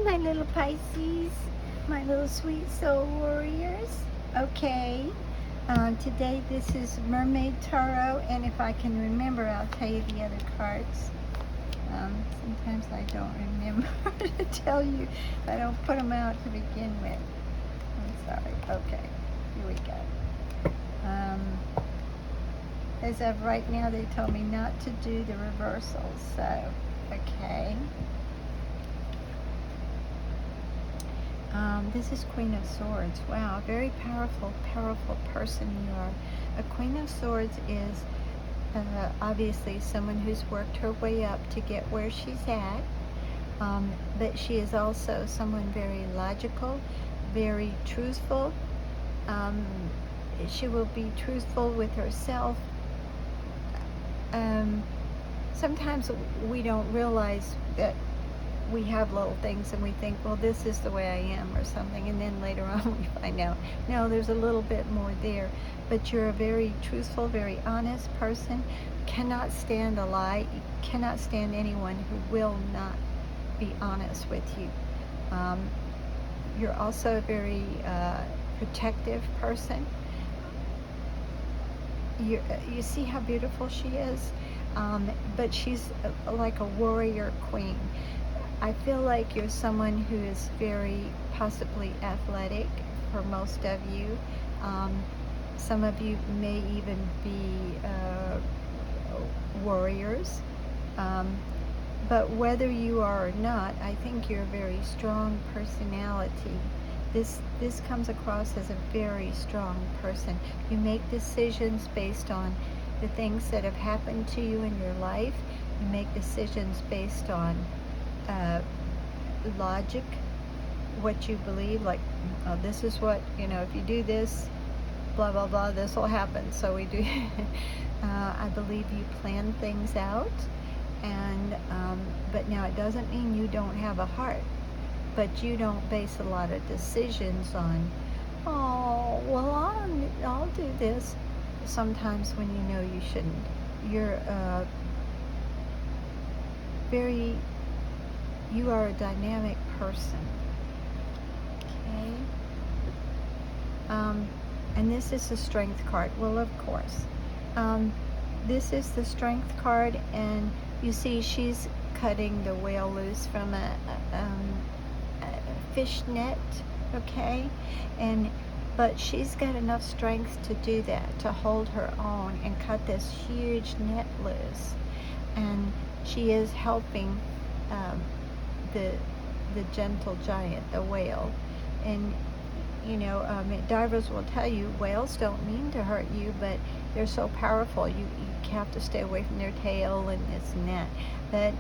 my little Pisces, my little sweet soul warriors. Okay, today this is Mermaid Tarot, and if I can remember, I'll tell you the other cards. Sometimes I don't remember to tell you. I don't put them out to begin with. I'm sorry. Okay, here we go. As of right now, they told me not to do the reversals, so, okay. This is Queen of Swords. Wow, very powerful, powerful person you are. A Queen of Swords is obviously someone who's worked her way up to get where she's at, but she is also someone very logical, very truthful. She will be truthful with herself. Sometimes we don't realize that we have little things and we think, well, this is the way I am or something, and then later on we find out, no, there's a little bit more there. But you're a very truthful, very honest person, cannot stand a lie, you cannot stand anyone who will not be honest with you. You're also a very protective person. You see how beautiful she is, but she's like a warrior queen. I feel like you're someone who is very possibly athletic for most of you. Some of you may even be warriors. But whether you are or not, I think you're a very strong personality. This comes across as a very strong person. You make decisions based on the things that have happened to you in your life. You make decisions based on logic, what you believe, like, oh, this is what, if you do this, blah, blah, blah, this will happen. So we do, I believe you plan things out, and, but now it doesn't mean you don't have a heart, but you don't base a lot of decisions on, oh, well, I'll do this, sometimes when you know you shouldn't. You're you are a dynamic person, okay? And this is the Strength card. Well, of course. This is the Strength card, and you see she's cutting the whale loose from a fish net, okay? But she's got enough strength to do that, to hold her own and cut this huge net loose. And she is helping the gentle giant, the whale. And divers will tell you whales don't mean to hurt you, but they're so powerful. You have to stay away from their tail and this and that. But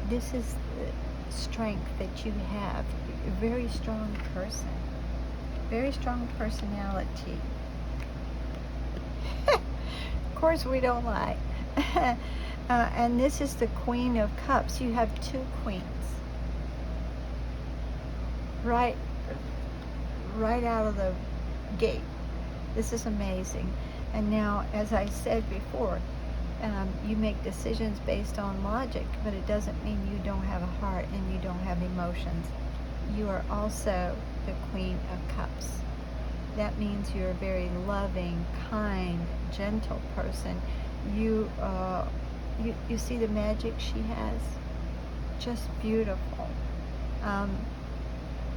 this is the strength that you have. You're a very strong person, very strong personality. Of course, we don't lie. And this is the Queen of Cups. You have two queens. Right out of the gate. This is amazing. And now, as I said before, you make decisions based on logic, but it doesn't mean you don't have a heart and you don't have emotions. You are also the Queen of Cups. That means you're a very loving, kind, gentle person. You see the magic she has? Just beautiful.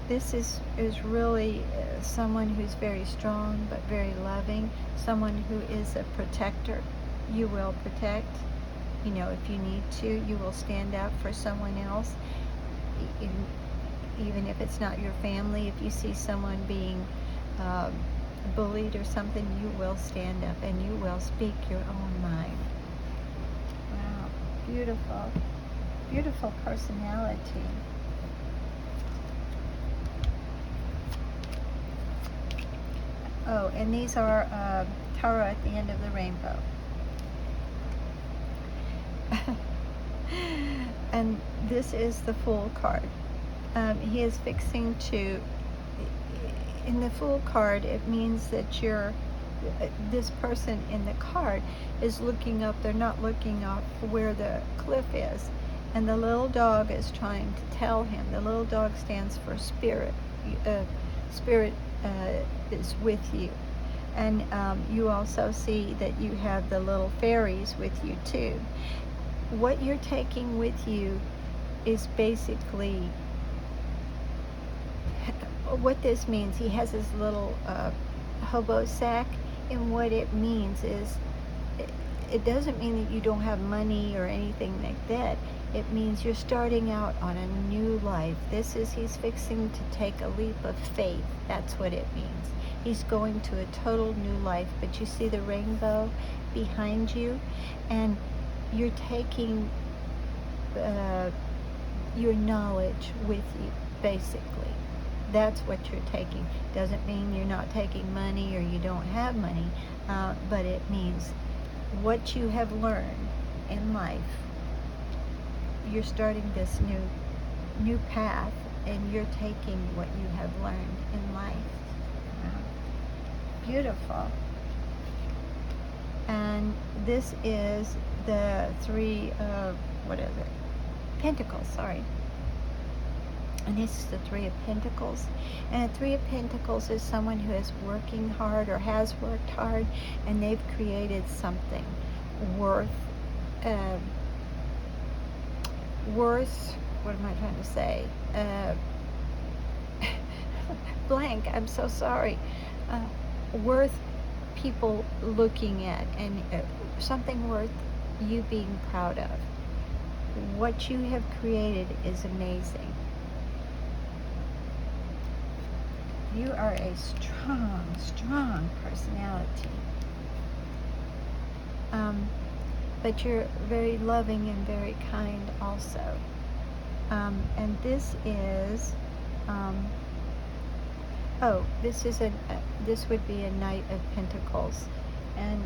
This is really someone who's very strong but very loving, someone who is a protector. You will protect, if you need to. You will stand up for someone else, even if it's not your family. If you see someone being bullied or something, you will stand up and you will speak your own mind. Wow, beautiful, beautiful personality. Oh, and these are tarot at the end of the rainbow. And this is the Fool card. He is fixing to, in the Fool card, it means that this person in the card is looking up. They're not looking up where the cliff is. And the little dog is trying to tell him. The little dog stands for spirit. Spirit is with you. And you also see that you have the little fairies with you too. What you're taking with you is basically what this means. He has his little hobo sack, and what it means is it doesn't mean that you don't have money or anything like that. It means you're starting out on a new life. He's fixing to take a leap of faith. That's what it means. He's going to a total new life. But you see the rainbow behind you, and you're taking your knowledge with you, basically. That's what you're taking. Doesn't mean you're not taking money or you don't have money, but it means what you have learned in life. You're starting this new path, and you're taking what you have learned in life. Beautiful. And this is the three of, Pentacles, sorry. And this is the Three of Pentacles. And a Three of Pentacles is someone who is working hard or has worked hard, and they've created something worth, what am I trying to say? Blank, I'm so sorry. Worth people looking at, and something worth you being proud of. What you have created is amazing. You are a strong personality. But you're very loving and very kind also. And this is, this would be a Knight of Pentacles. And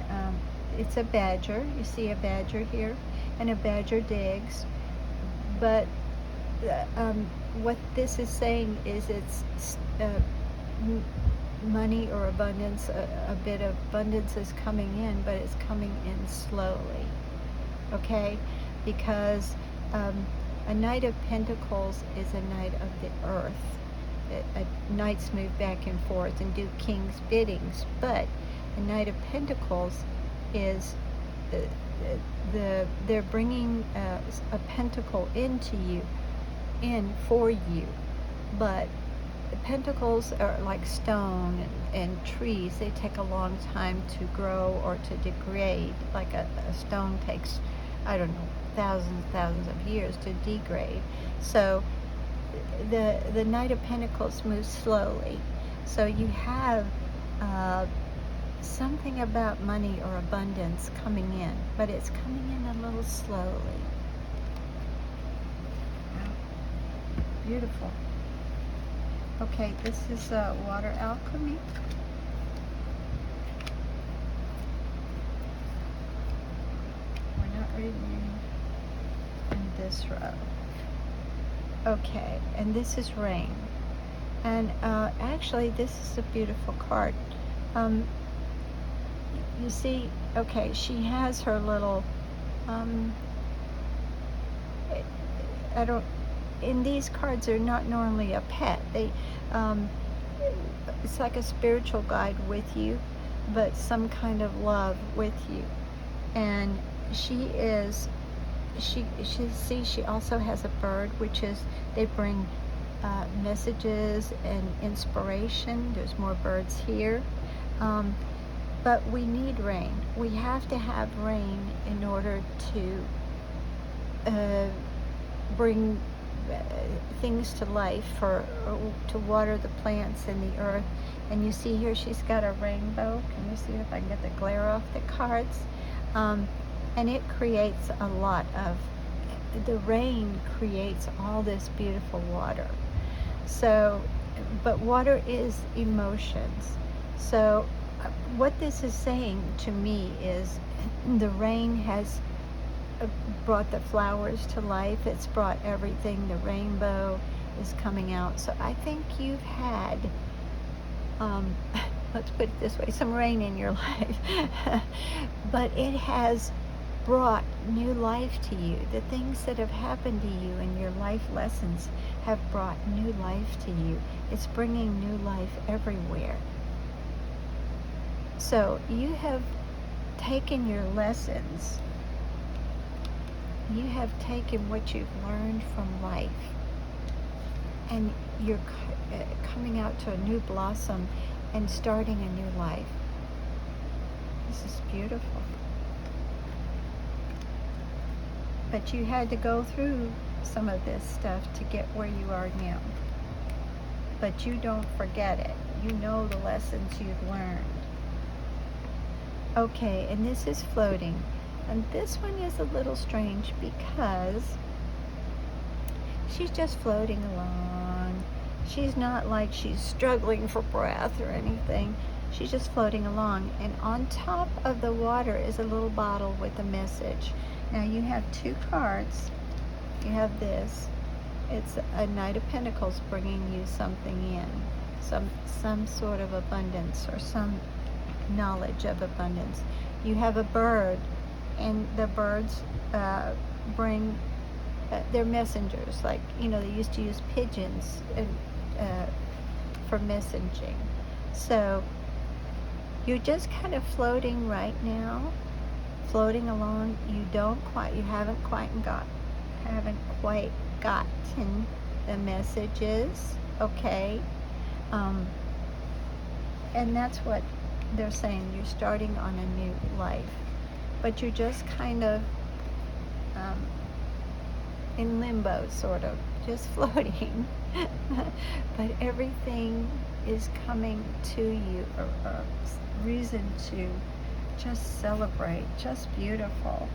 it's a badger. You see a badger here, and a badger digs. But what this is saying is it's money or abundance, a bit of abundance is coming in, but it's coming in slowly, okay? Because a Knight of Pentacles is a Knight of the earth. Knights move back and forth and do king's biddings, but a Knight of Pentacles is they're bringing a pentacle into you, for you, but the pentacles are like stone and trees. They take a long time to grow or to degrade. Like a stone takes, I don't know, thousands of years to degrade. So the Knight of Pentacles moves slowly. So you have something about money or abundance coming in, but it's coming in a little slowly. Wow. Beautiful. Okay, this is water alchemy. We're not reading in this row. Okay, and this is rain. And actually, this is a beautiful card. You see, okay, she has her little, in these cards, they're not normally a pet. It's like a spiritual guide with you, but some kind of love with you. And she also has a bird, which is, they bring messages and inspiration. There's more birds here. But we need rain. We have to have rain in order to bring things to life, to water the plants and the earth. And you see here she's got a rainbow. Can you see if I can get the glare off the cards? And it creates a lot of, the rain creates all this beautiful water. So, but water is emotions. So what this is saying to me is the rain has brought the flowers to life. It's brought everything. The rainbow is coming out. So I think you've had, let's put it this way, some rain in your life. But it has brought new life to you. The things that have happened to you and your life lessons have brought new life to you. It's bringing new life everywhere. So you have taken your lessons. You have taken what you've learned from life, and you're coming out to a new blossom and starting a new life. This is beautiful. But you had to go through some of this stuff to get where you are now. But you don't forget it. You know the lessons you've learned. Okay, and this is floating. And this one is a little strange because she's just floating along. She's not like she's struggling for breath or anything. She's just floating along. And on top of the water is a little bottle with a message. Now you have two cards. You have this. It's a Knight of Pentacles bringing you something in. Some sort of abundance or some knowledge of abundance. You have a bird, and the birds bring they're messengers. Like, you know, they used to use pigeons for messaging. So you're just kind of floating right now, floating along. You haven't quite gotten the messages, okay? And that's what they're saying. You're starting on a new life, but you're just kind of in limbo, sort of, just floating. But everything is coming to you, a reason to just celebrate, just beautiful,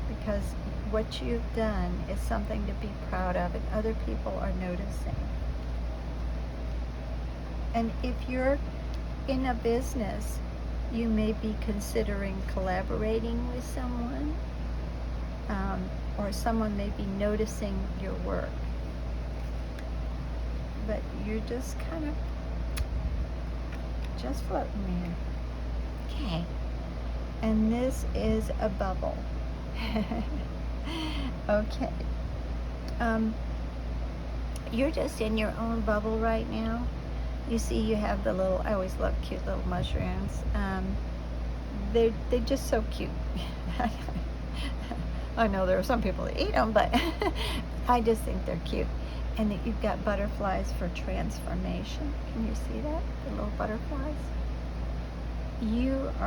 because what you've done is something to be proud of, and other people are noticing. And if you're in a business, you may be considering collaborating with someone, or someone may be noticing your work. But you're just kind of just floating there. Okay. And this is a bubble. Okay. You're just in your own bubble right now. You see, you have the little, I always love cute little mushrooms. They're just so cute. I know there are some people that eat them, but I just think they're cute. And that you've got butterflies for transformation. Can you see that? The little butterflies? You've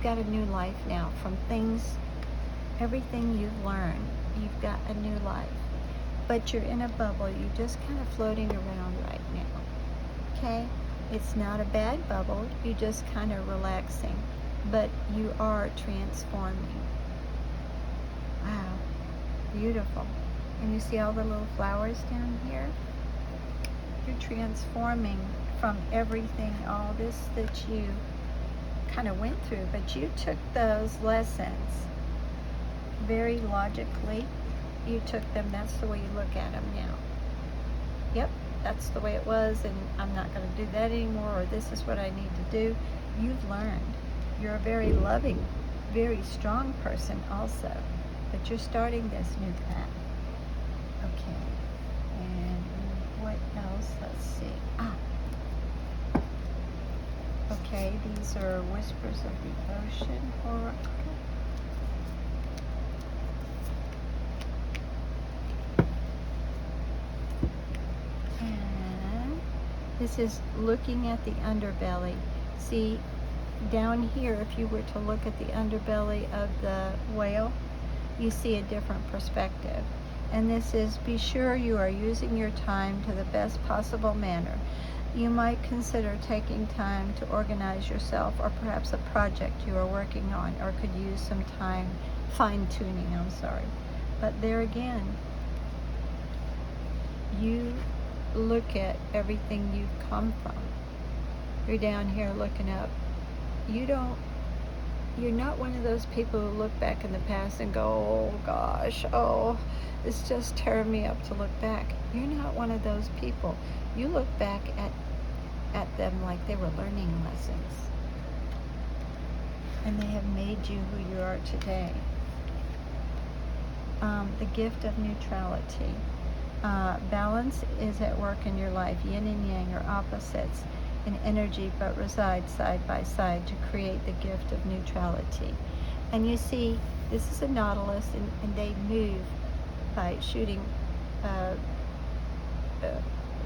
got a new life now from everything you've learned. You've got a new life. But you're in a bubble. You're just kind of floating around right now. Okay? It's not a bad bubble. You're just kind of relaxing. But you are transforming. Wow. Beautiful. And you see all the little flowers down here? You're transforming from everything, all this that you kind of went through, but you took those lessons very logically. You took them, that's the way you look at them now. Yep, that's the way it was, and I'm not going to do that anymore, or this is what I need to do. You've learned. You're a very loving, very strong person also, but you're starting this new path. Okay, and what else? Let's see. Okay, these are Whispers of the Ocean Oracle. And this is looking at the underbelly. See, down here, if you were to look at the underbelly of the whale, you see a different perspective. And this is, be sure you are using your time to the best possible manner. You might consider taking time to organize yourself, or perhaps a project you are working on, or could use some time fine-tuning, But there again, you look at everything you've come from. You're down here looking up. You're not one of those people who look back in the past and go, oh gosh, it's just tearing me up to look back. You're not one of those people. You look back at them like they were learning lessons. and they have made you who you are today. The gift of neutrality. Balance is at work in your life. Yin and yang are opposites in energy but reside side by side to create the gift of neutrality. And you see, this is a nautilus, and they move by shooting a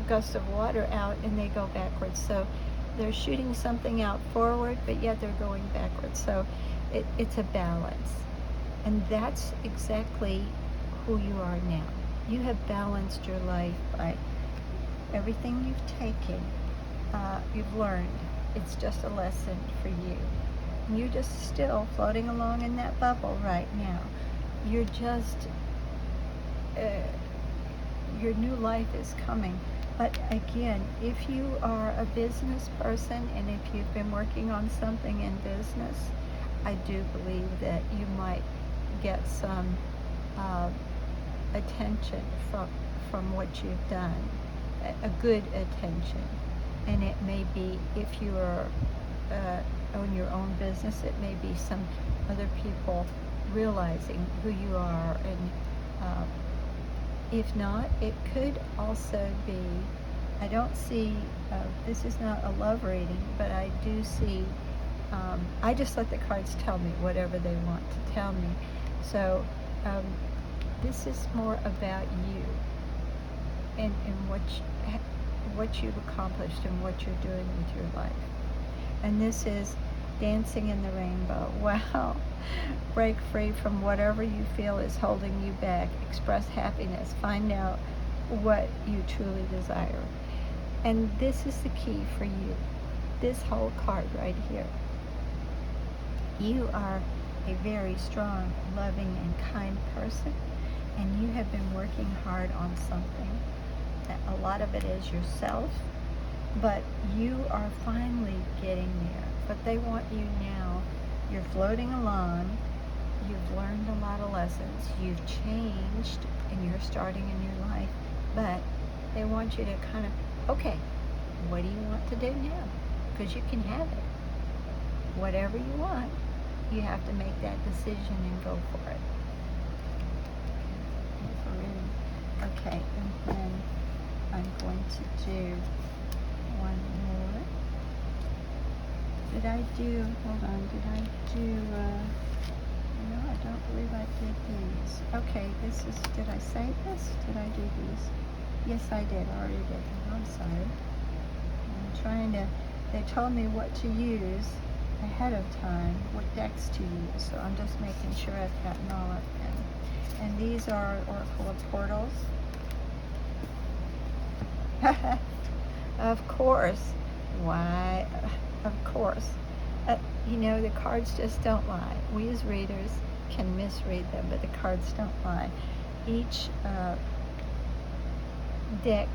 gust of water out, and they go backwards. So they're shooting something out forward, but yet they're going backwards. So it's a balance. And that's exactly who you are now. You have balanced your life by everything you've taken, you've learned. It's just a lesson for you. And you're just still floating along in that bubble right now. You're just, your new life is coming. But again, if you are a business person and if you've been working on something in business, I do believe that you might get some attention from what you've done, a good attention. And it may be, if you are own your own business, it may be some other people realizing who you are. And if not, it could also be, I don't see, this is not a love reading, but I do see, I just let the cards tell me whatever they want to tell me. So this is more about you and what you've accomplished and what you're doing with your life. And this is dancing in the rainbow. Wow. Break free from whatever you feel is holding you back. Express happiness. Find out what you truly desire. And this is the key for you. This whole card right here. You are a very strong, loving, and kind person, and you have been working hard on something. A lot of it is yourself, but you are finally getting there. But they want you now. You're floating along. You've learned a lot of lessons. You've changed, and you're starting a new life. But they want you to kind of, okay, what do you want to do now? Because you can have it. Whatever you want, you have to make that decision and go for it. Okay, and then I'm going to do one more. Did I do, hold on, did I do, no, I don't believe I did these. Okay, this is, did I say this? Did I do these? Yes, I did. I already did them. I'm sorry. I'm trying to, they told me what to use ahead of time, what decks to use, so I'm just making sure I've gotten all of them. And these are Oracle of Portals. Of course. Why? Of course. You know, the cards just don't lie. We as readers can misread them, but the cards don't lie. Each deck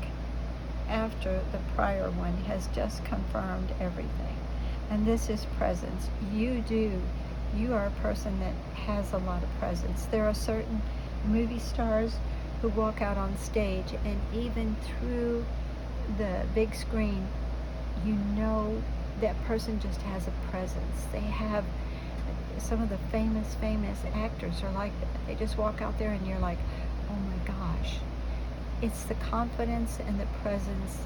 after the prior one has just confirmed everything. And this is presence. You are a person that has a lot of presence. There are certain movie stars who walk out on stage, and even through the big screen, you know that person just has a presence. They have, some of the famous actors are like that. They just walk out there and you're like, oh my gosh. It's the confidence and the presence,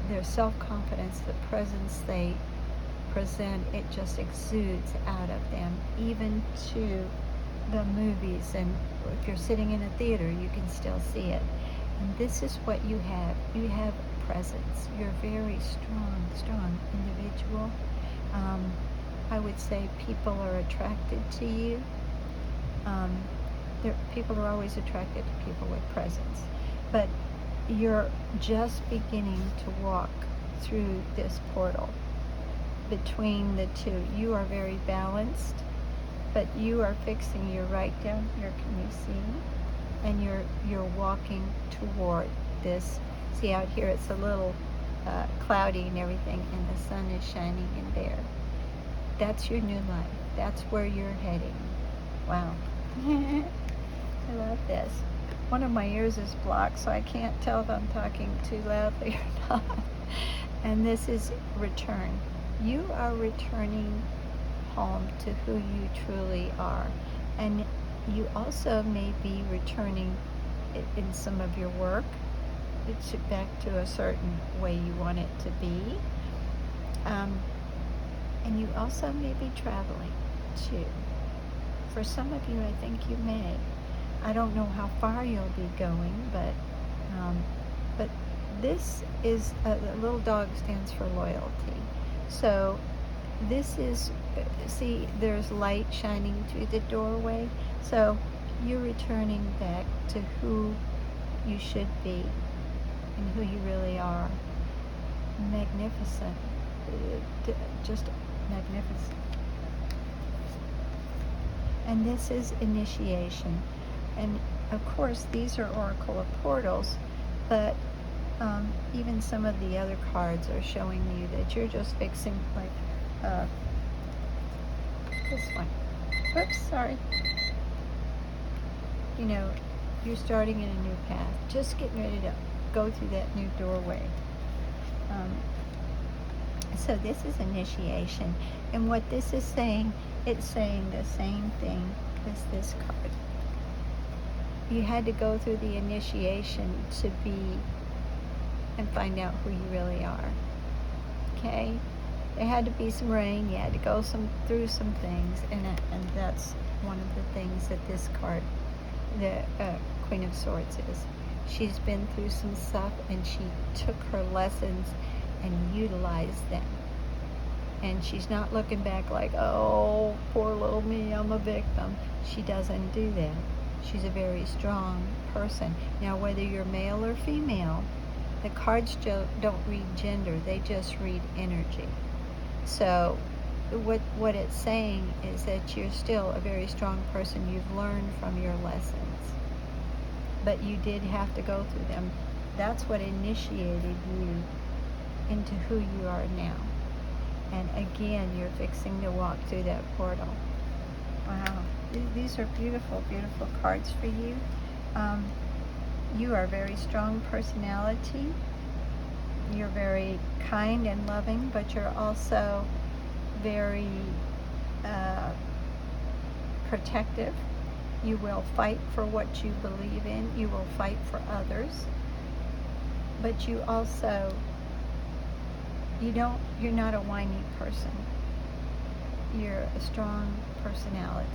their self-confidence, the presence they present, it just exudes out of them, even to the movies. And if you're sitting in a theater, you can still see it. And this is what you have. You have presence. You're a very strong individual. I would say people are attracted to you. People are always attracted to people with presence. But you're just beginning to walk through this portal between the two. You are very balanced, but you are fixing, you're right down here, can you see? And you're walking toward this. See out here, it's a little cloudy and everything, and the sun is shining in there. That's your new life. That's where you're heading. Wow. I love this. One of my ears is blocked, so I can't tell if I'm talking too loudly or not. And this is return. You are returning home to who you truly are. And you also may be returning in some of your work it's back to a certain way you want it to be. And you also may be traveling too. For some of you, I think you may. I don't know how far you'll be going, but this is, the little dog stands for loyalty. So this is, see, there's light shining through the doorway. So you're returning back to who you should be and who you really are. Magnificent. Just magnificent. And this is initiation. And of course, these are oracle of portals, but even some of the other cards are showing you that you're just fixing, like this one. Oops, sorry. You know, you're starting in a new path, just getting ready to go through that new doorway. So this is initiation. And what this is saying, it's saying the same thing as this card. You had to go through the initiation to be and find out who you really are. Okay? There had to be some rain. You had to go through some things, and that's one of the things that this card, the Queen of Swords, is. She's been through some stuff, and she took her lessons and utilized them. And she's not looking back like, oh, poor little me, I'm a victim. She doesn't do that. She's a very strong person. Now, whether you're male or female, the cards don't read gender, they just read energy. So what it's saying is that you're still a very strong person. You've learned from your lessons, but you did have to go through them. That's what initiated you into who you are now. And again, you're fixing to walk through that portal. Wow. These are beautiful, beautiful cards for you. You are a very strong personality. You're very kind and loving, but you're also very protective. You will fight for what you believe in. You will fight for others. But you also, you're not a whiny person. You're a strong personality.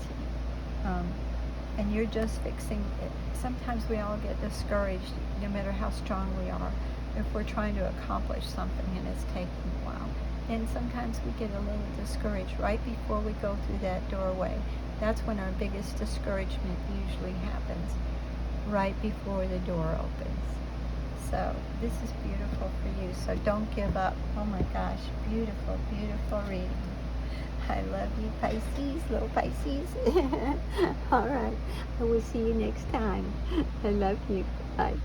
And you're just fixing it. Sometimes we all get discouraged, no matter how strong we are, if we're trying to accomplish something and it's taking a while. And sometimes we get a little discouraged right before we go through that doorway. That's when our biggest discouragement usually happens, right before the door opens. So this is beautiful for you. So don't give up. Oh my gosh, beautiful, beautiful reading. I love you, Pisces, little Pisces. All right, I will see you next time. I love you. Bye.